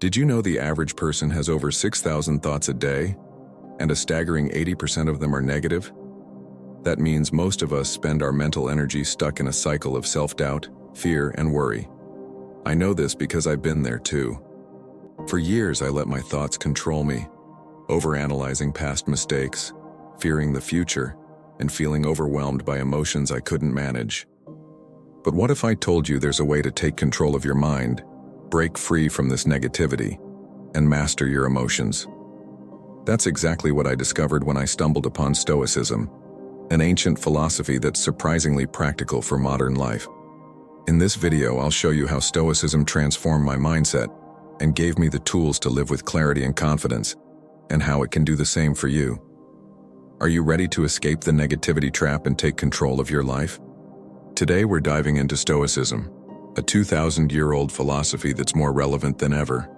Did you know the average person has over 6,000 thoughts a day, and a staggering 80% of them are negative? That means most of us spend our mental energy stuck in a cycle of self-doubt, fear, and worry. I know this because I've been there too. For years, I let my thoughts control me, overanalyzing past mistakes, fearing the future, and feeling overwhelmed by emotions I couldn't manage. But what if I told you there's a way to take control of your mind, break free from this negativity, and master your emotions? That's exactly what I discovered when I stumbled upon Stoicism, an ancient philosophy that's surprisingly practical for modern life. In this video, I'll show you how Stoicism transformed my mindset and gave me the tools to live with clarity and confidence, and how it can do the same for you. Are you ready to escape the negativity trap and take control of your life? Today we're diving into Stoicism, a 2,000-year-old philosophy that's more relevant than ever.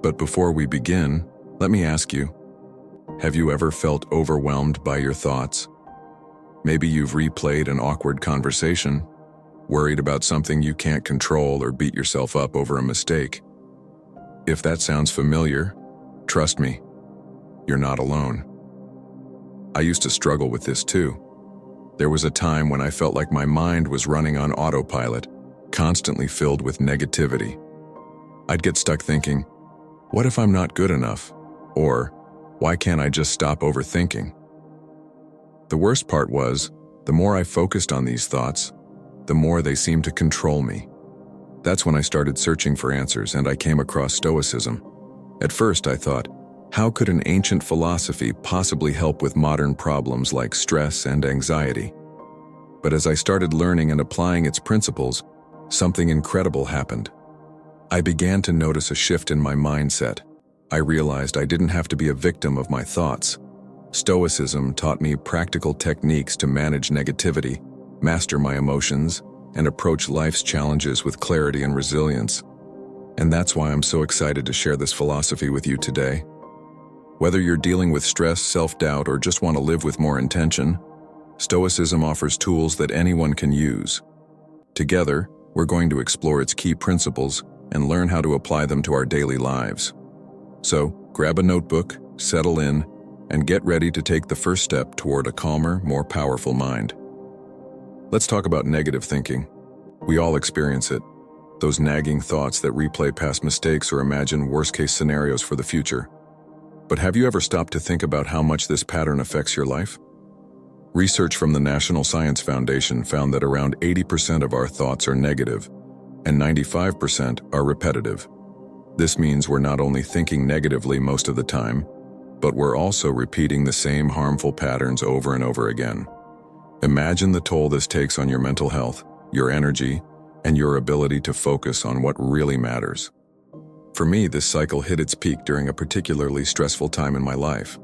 But before we begin, let me ask you, have you ever felt overwhelmed by your thoughts? Maybe you've replayed an awkward conversation, worried about something you can't control, or beat yourself up over a mistake. If that sounds familiar, trust me, you're not alone. I used to struggle with this too. There was a time when I felt like my mind was running on autopilot, constantly filled with negativity. I'd get stuck thinking, what if I'm not good enough? Or, why can't I just stop overthinking? The worst part was, the more I focused on these thoughts, the more they seemed to control me. That's when I started searching for answers, and I came across Stoicism. At first I thought, how could an ancient philosophy possibly help with modern problems like stress and anxiety? But as I started learning and applying its principles, something incredible happened. I began to notice a shift in my mindset. I realized I didn't have to be a victim of my thoughts. Stoicism taught me practical techniques to manage negativity, master my emotions, and approach life's challenges with clarity and resilience. And that's why I'm so excited to share this philosophy with you today. Whether you're dealing with stress, self-doubt, or just want to live with more intention, Stoicism offers tools that anyone can use. Together, we're going to explore its key principles and learn how to apply them to our daily lives. So, grab a notebook, settle in, and get ready to take the first step toward a calmer, more powerful mind. Let's talk about negative thinking. We all experience it. Those nagging thoughts that replay past mistakes or imagine worst-case scenarios for the future. But have you ever stopped to think about how much this pattern affects your life? Research from the National Science Foundation found that around 80% of our thoughts are negative, and 95% are repetitive. This means we're not only thinking negatively most of the time, but we're also repeating the same harmful patterns over and over again. Imagine the toll this takes on your mental health, your energy, and your ability to focus on what really matters. For me, this cycle hit its peak during a particularly stressful time in my life.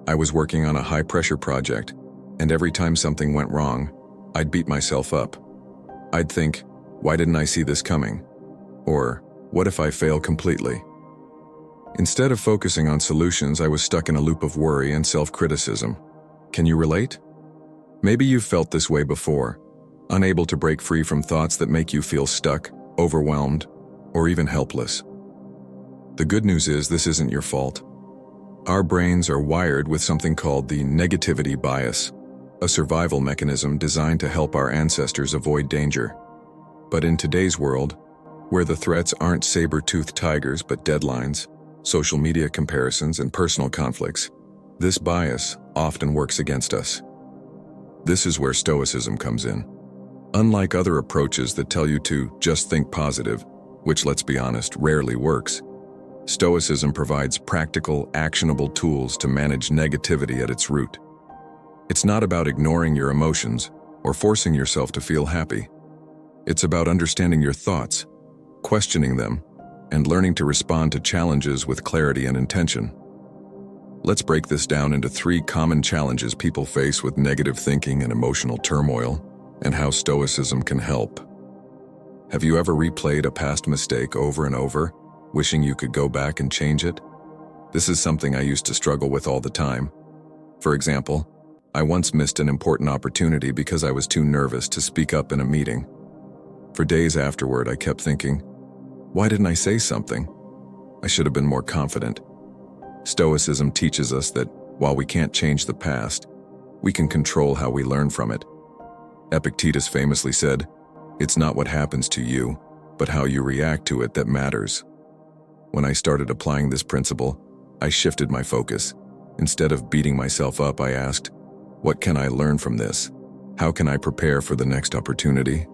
I was working on a high-pressure project, and every time something went wrong, I'd beat myself up. I'd think, why didn't I see this coming? Or, what if I fail completely? Instead of focusing on solutions, I was stuck in a loop of worry and self-criticism. Can you relate? Maybe you've felt this way before, unable to break free from thoughts that make you feel stuck, overwhelmed, or even helpless. The good news is this isn't your fault. Our brains are wired with something called the negativity bias, a survival mechanism designed to help our ancestors avoid danger. But in today's world, where the threats aren't saber-toothed tigers but deadlines, social media comparisons, and personal conflicts, this bias often works against us. This is where Stoicism comes in. Unlike other approaches that tell you to just think positive, which, let's be honest, rarely works, Stoicism provides practical, actionable tools to manage negativity at its root. It's not about ignoring your emotions or forcing yourself to feel happy. It's about understanding your thoughts, questioning them, and learning to respond to challenges with clarity and intention. Let's break this down into 3 common challenges people face with negative thinking and emotional turmoil, and how Stoicism can help. Have you ever replayed a past mistake over and over, wishing you could go back and change it? This is something I used to struggle with all the time. For example, I once missed an important opportunity because I was too nervous to speak up in a meeting. For days afterward, I kept thinking, why didn't I say something? I should have been more confident. Stoicism teaches us that while we can't change the past, we can control how we learn from it. Epictetus famously said, "It's not what happens to you, but how you react to it that matters." When I started applying this principle, I shifted my focus. Instead of beating myself up, I asked, "What can I learn from this? How can I prepare for the next opportunity?"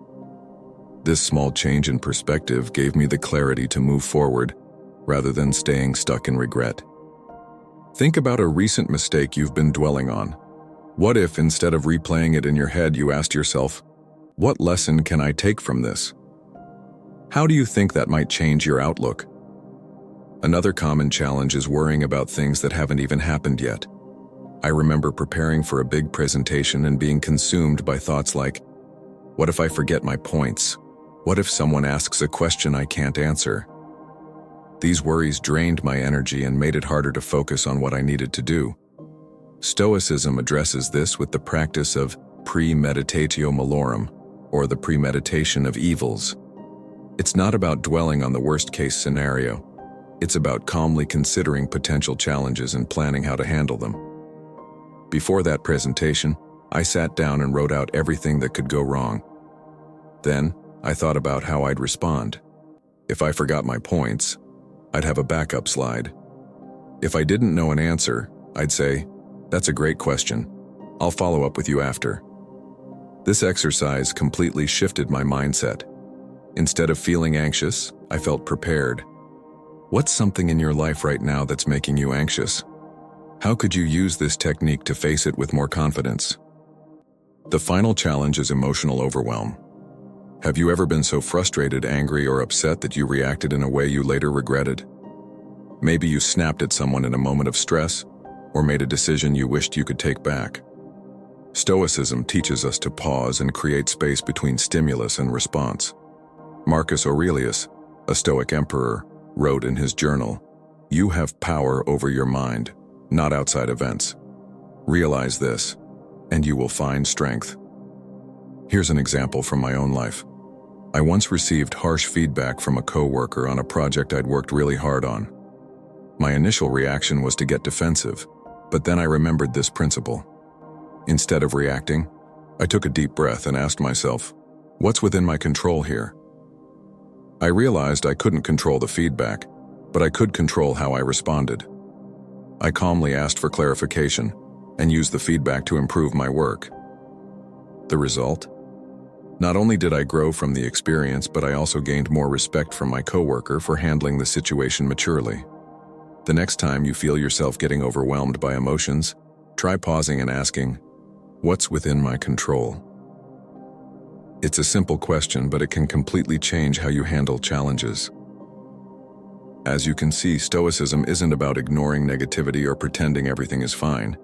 This small change in perspective gave me the clarity to move forward, rather than staying stuck in regret. Think about a recent mistake you've been dwelling on. What if, instead of replaying it in your head, you asked yourself, "What lesson can I take from this?" How do you think that might change your outlook? Another common challenge is worrying about things that haven't even happened yet. I remember preparing for a big presentation and being consumed by thoughts like, "What if I forget my points? What if someone asks a question I can't answer?" These worries drained my energy and made it harder to focus on what I needed to do. Stoicism addresses this with the practice of premeditatio malorum, or the premeditation of evils. It's not about dwelling on the worst-case scenario. It's about calmly considering potential challenges and planning how to handle them. Before that presentation, I sat down and wrote out everything that could go wrong. Then, I thought about how I'd respond. If I forgot my points, I'd have a backup slide. If I didn't know an answer, I'd say, "That's a great question. I'll follow up with you after." This exercise completely shifted my mindset. Instead of feeling anxious, I felt prepared. What's something in your life right now that's making you anxious? How could you use this technique to face it with more confidence? The final challenge is emotional overwhelm. Have you ever been so frustrated, angry, or upset that you reacted in a way you later regretted? Maybe you snapped at someone in a moment of stress, or made a decision you wished you could take back. Stoicism teaches us to pause and create space between stimulus and response. Marcus Aurelius, a Stoic emperor, wrote in his journal, "You have power over your mind, not outside events. Realize this, and you will find strength." Here's an example from my own life. I once received harsh feedback from a coworker on a project I'd worked really hard on. My initial reaction was to get defensive, but then I remembered this principle. Instead of reacting, I took a deep breath and asked myself, "What's within my control here?" I realized I couldn't control the feedback, but I could control how I responded. I calmly asked for clarification and used the feedback to improve my work. The result? Not only did I grow from the experience, but I also gained more respect from my coworker for handling the situation maturely. The next time you feel yourself getting overwhelmed by emotions, try pausing and asking, "What's within my control?" It's a simple question, but it can completely change how you handle challenges. As you can see, Stoicism isn't about ignoring negativity or pretending everything is fine.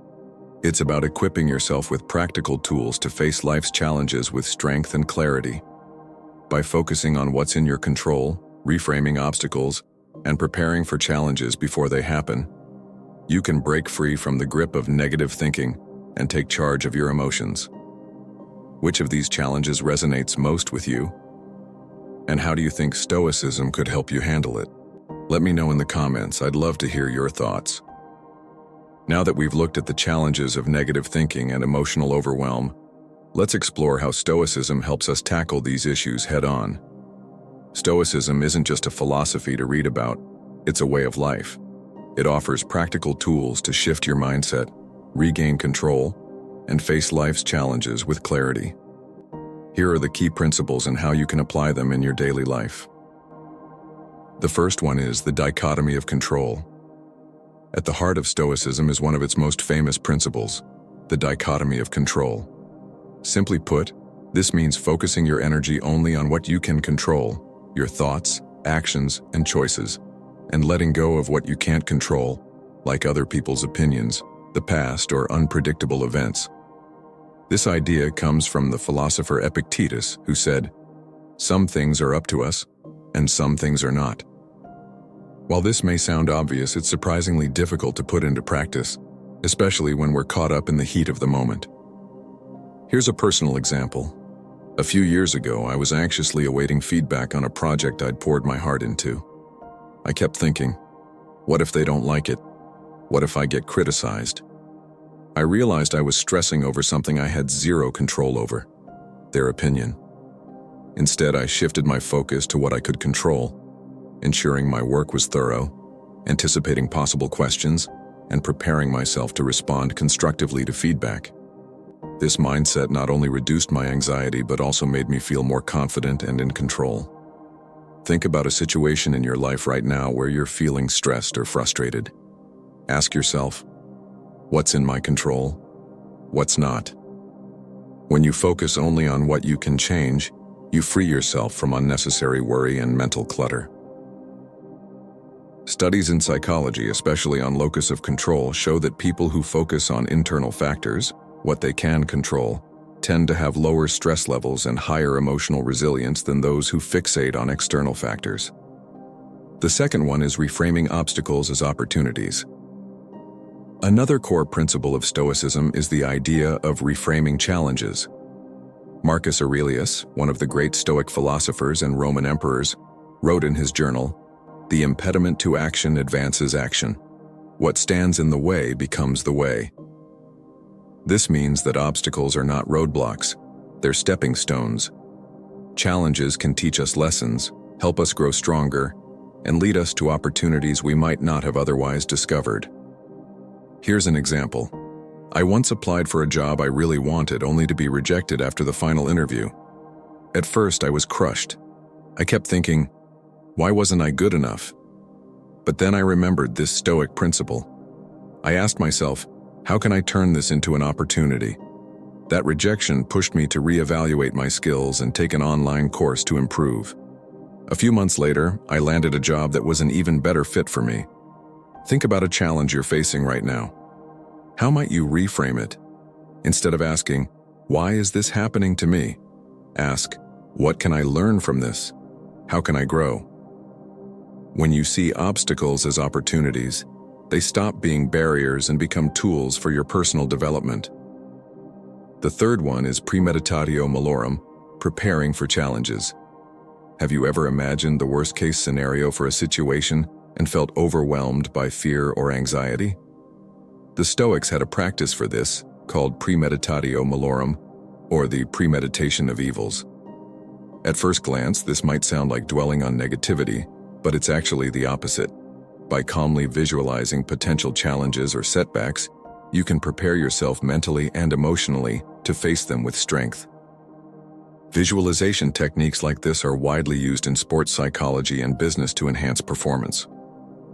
It's about equipping yourself with practical tools to face life's challenges with strength and clarity. By focusing on what's in your control, reframing obstacles, and preparing for challenges before they happen, you can break free from the grip of negative thinking and take charge of your emotions. Which of these challenges resonates most with you? And how do you think Stoicism could help you handle it? Let me know in the comments. I'd love to hear your thoughts. Now that we've looked at the challenges of negative thinking and emotional overwhelm, let's explore how Stoicism helps us tackle these issues head-on. Stoicism isn't just a philosophy to read about, it's a way of life. It offers practical tools to shift your mindset, regain control, and face life's challenges with clarity. Here are the key principles and how you can apply them in your daily life. The first one is the dichotomy of control. At the heart of Stoicism is one of its most famous principles, the dichotomy of control. Simply put, this means focusing your energy only on what you can control, your thoughts, actions, and choices, and letting go of what you can't control, like other people's opinions, the past, or unpredictable events. This idea comes from the philosopher Epictetus, who said, "Some things are up to us, and some things are not." While this may sound obvious, it's surprisingly difficult to put into practice, especially when we're caught up in the heat of the moment. Here's a personal example. A few years ago, I was anxiously awaiting feedback on a project I'd poured my heart into. I kept thinking, What if they don't like it? What if I get criticized? I realized I was stressing over something I had zero control over, their opinion. Instead, I shifted my focus to what I could control, ensuring my work was thorough, anticipating possible questions, and preparing myself to respond constructively to feedback. This mindset not only reduced my anxiety but also made me feel more confident and in control. Think about a situation in your life right now where you're feeling stressed or frustrated. Ask yourself, what's in my control? What's not? When you focus only on what you can change, you free yourself from unnecessary worry and mental clutter. Studies in psychology, especially on locus of control, show that people who focus on internal factors, what they can control, tend to have lower stress levels and higher emotional resilience than those who fixate on external factors. The second one is reframing obstacles as opportunities. Another core principle of Stoicism is the idea of reframing challenges. Marcus Aurelius, one of the great Stoic philosophers and Roman emperors, wrote in his journal, "The impediment to action advances action. What stands in the way becomes the way." This means that obstacles are not roadblocks, they're stepping stones. Challenges can teach us lessons, help us grow stronger, and lead us to opportunities we might not have otherwise discovered. Here's an example. I once applied for a job I really wanted only to be rejected after the final interview. At first, I was crushed. I kept thinking, why wasn't I good enough? But then I remembered this Stoic principle. I asked myself, how can I turn this into an opportunity? That rejection pushed me to reevaluate my skills and take an online course to improve. A few months later, I landed a job that was an even better fit for me. Think about a challenge you're facing right now. How might you reframe it? Instead of asking, why is this happening to me? Ask, what can I learn from this? How can I grow? When you see obstacles as opportunities, they stop being barriers and become tools for your personal development. The third one is premeditatio malorum, preparing for challenges. Have you ever imagined the worst-case scenario for a situation and felt overwhelmed by fear or anxiety? The Stoics had a practice for this, called premeditatio malorum, or the premeditation of evils. At first glance, this might sound like dwelling on negativity, but it's actually the opposite. By calmly visualizing potential challenges or setbacks, you can prepare yourself mentally and emotionally to face them with strength. Visualization techniques like this are widely used in sports psychology and business to enhance performance.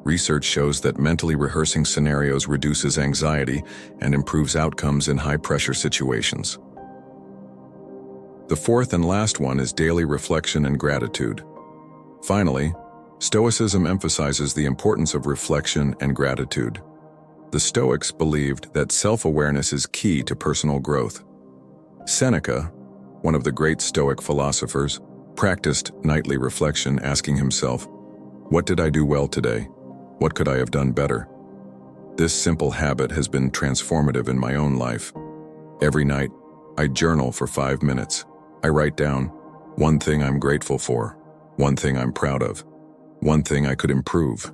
Research shows that mentally rehearsing scenarios reduces anxiety and improves outcomes in high-pressure situations. The fourth and last one is daily reflection and gratitude. Finally, Stoicism emphasizes the importance of reflection and gratitude. The Stoics believed that self-awareness is key to personal growth. Seneca, one of the great Stoic philosophers, practiced nightly reflection, asking himself, what did I do well today? What could I have done better? This simple habit has been transformative in my own life. Every night, I journal for 5 minutes. I write down one thing I'm grateful for, one thing I'm proud of, one thing I could improve.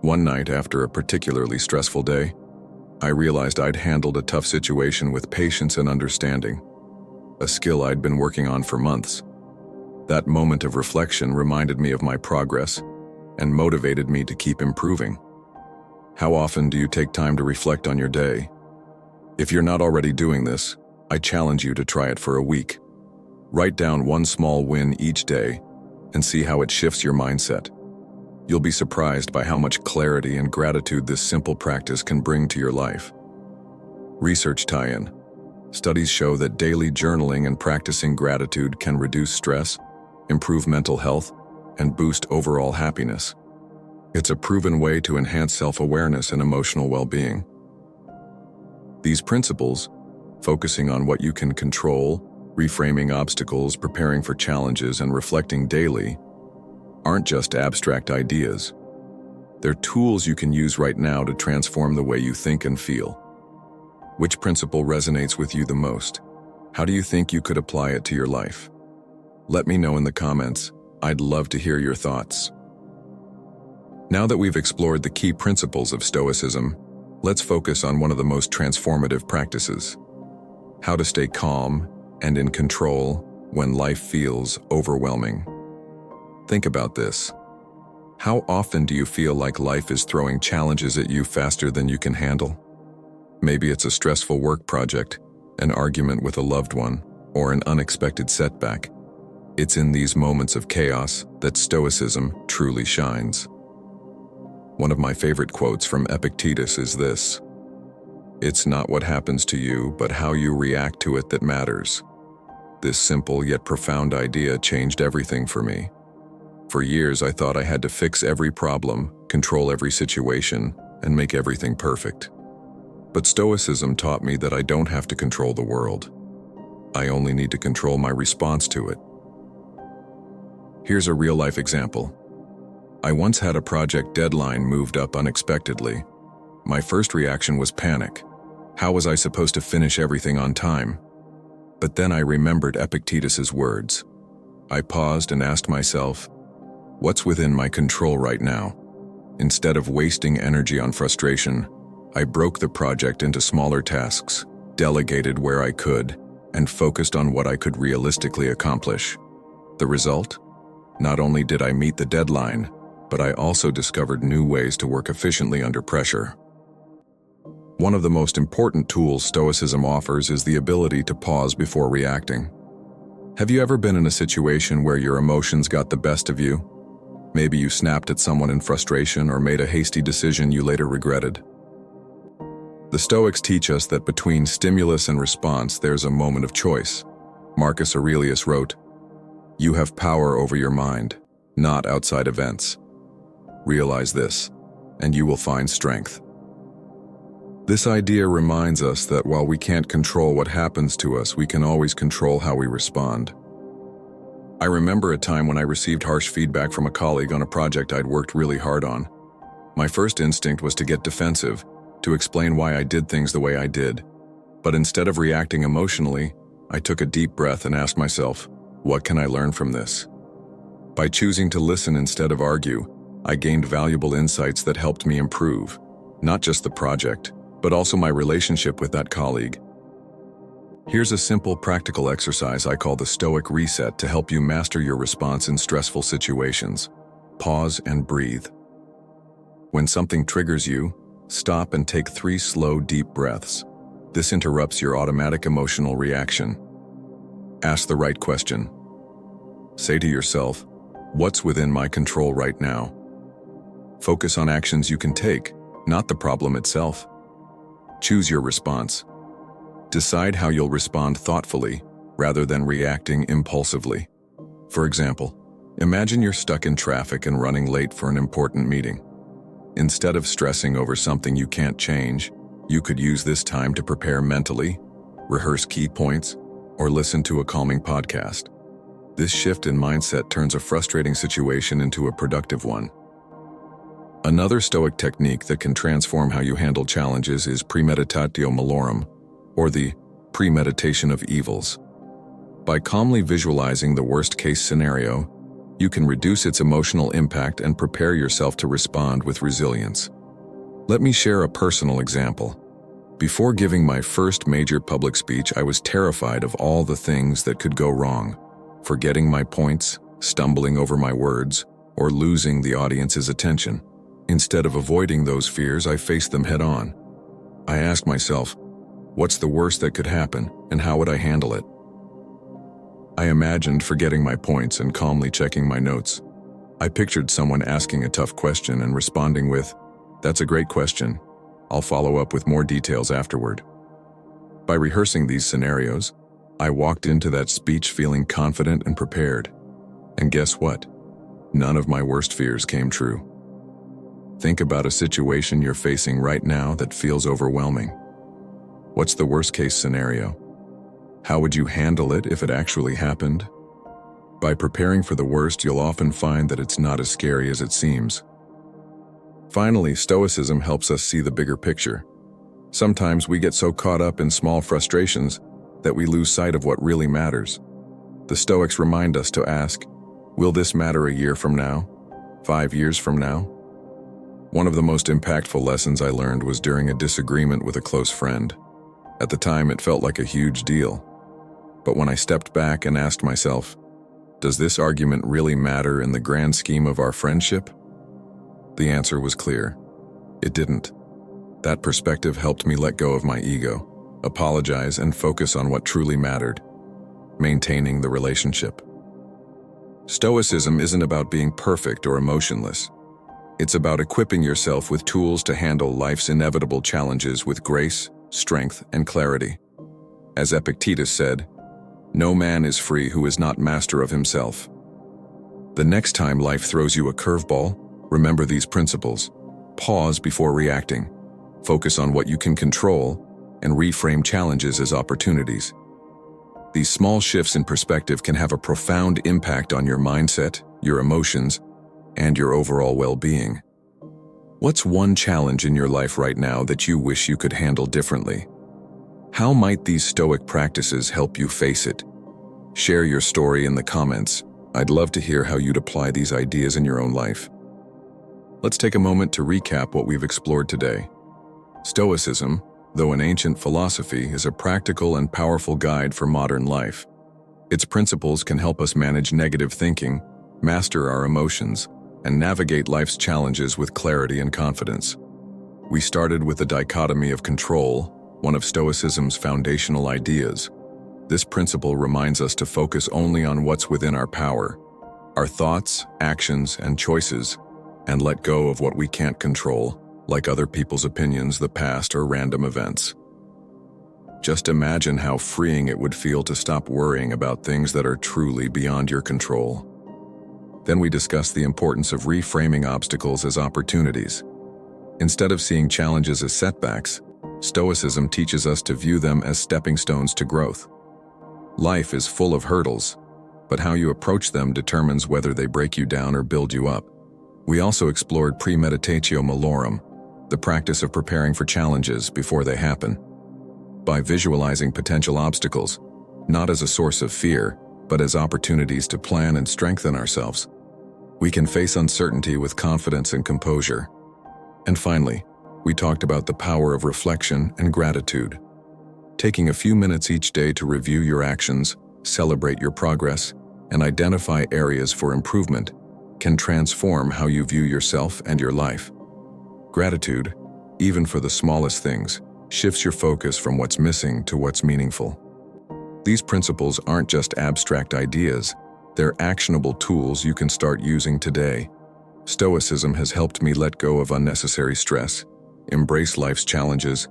One night, after a particularly stressful day, I realized I'd handled a tough situation with patience and understanding, a skill I'd been working on for months. That moment of reflection reminded me of my progress and motivated me to keep improving. How often do you take time to reflect on your day? If you're not already doing this, I challenge you to try it for a week. Write down one small win each day and see how it shifts your mindset. You'll be surprised by how much clarity and gratitude this simple practice can bring to your life. Research tie-in. Studies show that daily journaling and practicing gratitude can reduce stress, improve mental health, and boost overall happiness. It's a proven way to enhance self-awareness and emotional well-being. These principles, focusing on what you can control, reframing obstacles, preparing for challenges, and reflecting daily, aren't just abstract ideas. They're tools you can use right now to transform the way you think and feel. Which principle resonates with you the most? How do you think you could apply it to your life? Let me know in the comments. I'd love to hear your thoughts. Now that we've explored the key principles of Stoicism, let's focus on one of the most transformative practices: how to stay calm and in control when life feels overwhelming. Think about this. How often do you feel like life is throwing challenges at you faster than you can handle? Maybe it's a stressful work project, an argument with a loved one, or an unexpected setback. It's in these moments of chaos that Stoicism truly shines. One of my favorite quotes from Epictetus is this: "It's not what happens to you, but how you react to it that matters." This simple yet profound idea changed everything for me. For years, I thought I had to fix every problem, control every situation, and make everything perfect. But Stoicism taught me that I don't have to control the world. I only need to control my response to it. Here's a real-life example. I once had a project deadline moved up unexpectedly. My first reaction was panic. How was I supposed to finish everything on time? But then I remembered Epictetus's words. I paused and asked myself, what's within my control right now? Instead of wasting energy on frustration, I broke the project into smaller tasks, delegated where I could, and focused on what I could realistically accomplish. The result? Not only did I meet the deadline, but I also discovered new ways to work efficiently under pressure. One of the most important tools Stoicism offers is the ability to pause before reacting. Have you ever been in a situation where your emotions got the best of you? Maybe you snapped at someone in frustration or made a hasty decision you later regretted. The Stoics teach us that between stimulus and response there's a moment of choice. Marcus Aurelius wrote, "You have power over your mind, not outside events. Realize this, and you will find strength." This idea reminds us that while we can't control what happens to us, we can always control how we respond. I remember a time when I received harsh feedback from a colleague on a project I'd worked really hard on. My first instinct was to get defensive, to explain why I did things the way I did. But instead of reacting emotionally, I took a deep breath and asked myself, what can I learn from this? By choosing to listen instead of argue, I gained valuable insights that helped me improve, not just the project, but also my relationship with that colleague. Here's a simple practical exercise I call the Stoic Reset to help you master your response in stressful situations. Pause and breathe. When something triggers you, stop and take 3 slow, deep breaths. This interrupts your automatic emotional reaction. Ask the right question. Say to yourself, what's within my control right now? Focus on actions you can take, not the problem itself. Choose your response. Decide how you'll respond thoughtfully, rather than reacting impulsively. For example, imagine you're stuck in traffic and running late for an important meeting. Instead of stressing over something you can't change, you could use this time to prepare mentally, rehearse key points, or listen to a calming podcast. This shift in mindset turns a frustrating situation into a productive one. Another Stoic technique that can transform how you handle challenges is premeditatio malorum, or the premeditation of evils. By calmly visualizing the worst-case scenario, you can reduce its emotional impact and prepare yourself to respond with resilience. Let me share a personal example. Before giving my first major public speech, I was terrified of all the things that could go wrong, forgetting my points, stumbling over my words, or losing the audience's attention. Instead of avoiding those fears, I faced them head-on. I asked myself, what's the worst that could happen, and how would I handle it? I imagined forgetting my points and calmly checking my notes. I pictured someone asking a tough question and responding with, "That's a great question. I'll follow up with more details afterward." By rehearsing these scenarios, I walked into that speech feeling confident and prepared. And guess what? None of my worst fears came true. Think about a situation you're facing right now that feels overwhelming. What's the worst-case scenario? How would you handle it if it actually happened? By preparing for the worst, you'll often find that it's not as scary as it seems. Finally, Stoicism helps us see the bigger picture. Sometimes we get so caught up in small frustrations that we lose sight of what really matters. The Stoics remind us to ask, will this matter a year from now? 5 years from now? One of the most impactful lessons I learned was during a disagreement with a close friend. At the time, it felt like a huge deal. But when I stepped back and asked myself, does this argument really matter in the grand scheme of our friendship? The answer was clear. It didn't. That perspective helped me let go of my ego, apologize, and focus on what truly mattered: maintaining the relationship. Stoicism isn't about being perfect or emotionless. It's about equipping yourself with tools to handle life's inevitable challenges with grace, strength, and clarity. As Epictetus said, "No man is free who is not master of himself." The next time life throws you a curveball, remember these principles. Pause before reacting. Focus on what you can control, and reframe challenges as opportunities. These small shifts in perspective can have a profound impact on your mindset, your emotions, and your overall well-being. What's one challenge in your life right now that you wish you could handle differently? How might these Stoic practices help you face it? Share your story in the comments. I'd love to hear how you'd apply these ideas in your own life. Let's take a moment to recap what we've explored today. Stoicism, though an ancient philosophy, is a practical and powerful guide for modern life. Its principles can help us manage negative thinking, master our emotions, and navigate life's challenges with clarity and confidence. We started with the dichotomy of control, one of Stoicism's foundational ideas. This principle reminds us to focus only on what's within our power, our thoughts, actions, and choices, and let go of what we can't control, like other people's opinions, the past, or random events. Just imagine how freeing it would feel to stop worrying about things that are truly beyond your control. Then we discussed the importance of reframing obstacles as opportunities. Instead of seeing challenges as setbacks, Stoicism teaches us to view them as stepping stones to growth. Life is full of hurdles, but how you approach them determines whether they break you down or build you up. We also explored premeditatio malorum, the practice of preparing for challenges before they happen. By visualizing potential obstacles, not as a source of fear, but as opportunities to plan and strengthen ourselves, we can face uncertainty with confidence and composure. And finally, we talked about the power of reflection and gratitude. Taking a few minutes each day to review your actions, celebrate your progress, and identify areas for improvement can transform how you view yourself and your life. Gratitude, even for the smallest things, shifts your focus from what's missing to what's meaningful. These principles aren't just abstract ideas, they're actionable tools you can start using today. Stoicism has helped me let go of unnecessary stress, embrace life's challenges,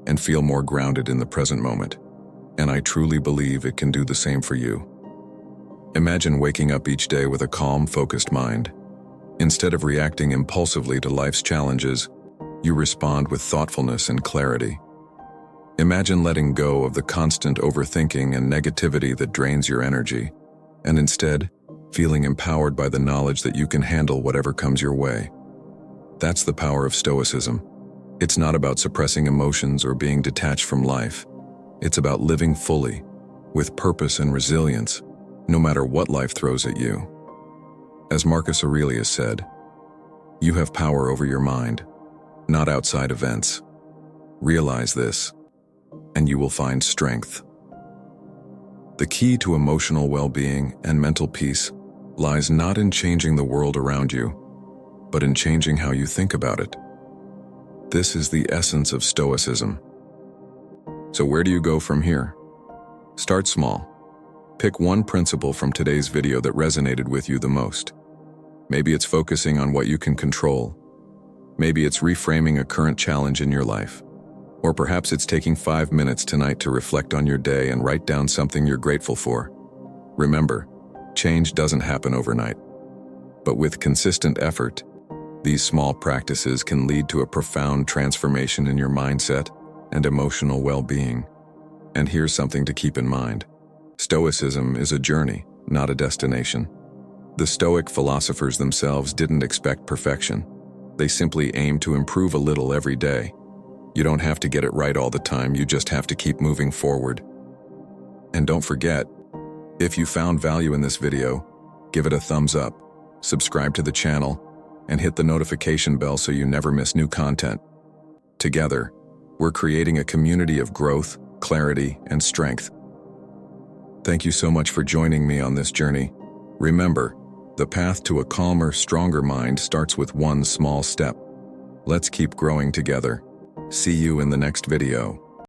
and feel more grounded in the present moment. And I truly believe it can do the same for you. Imagine waking up each day with a calm, focused mind. Instead of reacting impulsively to life's challenges, you respond with thoughtfulness and clarity. Imagine letting go of the constant overthinking and negativity that drains your energy, and instead, feeling empowered by the knowledge that you can handle whatever comes your way. That's the power of Stoicism. It's not about suppressing emotions or being detached from life. It's about living fully, with purpose and resilience, no matter what life throws at you. As Marcus Aurelius said, "You have power over your mind, not outside events. Realize this, and you will find strength." The key to emotional well-being and mental peace lies not in changing the world around you, but in changing how you think about it. This is the essence of Stoicism. So where do you go from here? Start small. Pick one principle from today's video that resonated with you the most. Maybe it's focusing on what you can control. Maybe it's reframing a current challenge in your life. Or perhaps it's taking 5 minutes tonight to reflect on your day and write down something you're grateful for. Remember, change doesn't happen overnight. But with consistent effort, these small practices can lead to a profound transformation in your mindset and emotional well-being. And here's something to keep in mind. Stoicism is a journey, not a destination. The Stoic philosophers themselves didn't expect perfection. They simply aimed to improve a little every day. You don't have to get it right all the time, you just have to keep moving forward. And don't forget, if you found value in this video, give it a thumbs up, subscribe to the channel, and hit the notification bell so you never miss new content. Together, we're creating a community of growth, clarity, and strength. Thank you so much for joining me on this journey. Remember, the path to a calmer, stronger mind starts with one small step. Let's keep growing together. See you in the next video.